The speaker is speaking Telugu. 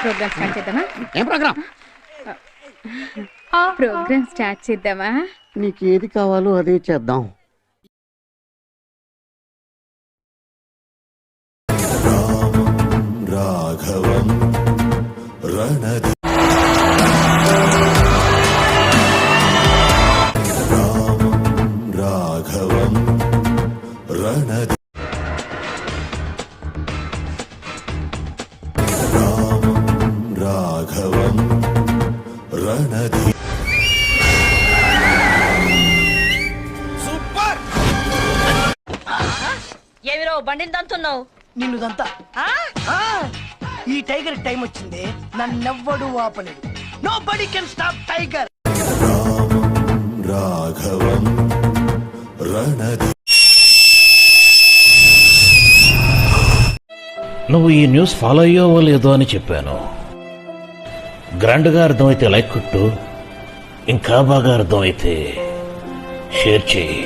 ప్రోగ్రామ్ స్టార్ట్ చేద్దామా? ఏం ప్రోగ్రామ్? ప్రోగ్రామ్ స్టార్ట్ చేద్దామా? నీకు ఏది కావాలో అదే చేద్దాం. రాఘవం రణధి రాఘవం రణధి రాఘవం రణధి. ఏమిరో బండిని దంతున్నావు? నిన్ను దంతా. ఈ టైగర్ టైం వచ్చింది, నన్నెవ్వడు ఆపలేడు. Nobody can stop tiger. రాఘవం రణధి. నువ్వు ఈ న్యూస్ ఫాలో అయ్యావో లేదో అని చెప్పాను. గ్రాండ్గా అర్థమైతే లైక్ కొట్టు, ఇంకా బాగా అర్థమైతే షేర్ చేయి.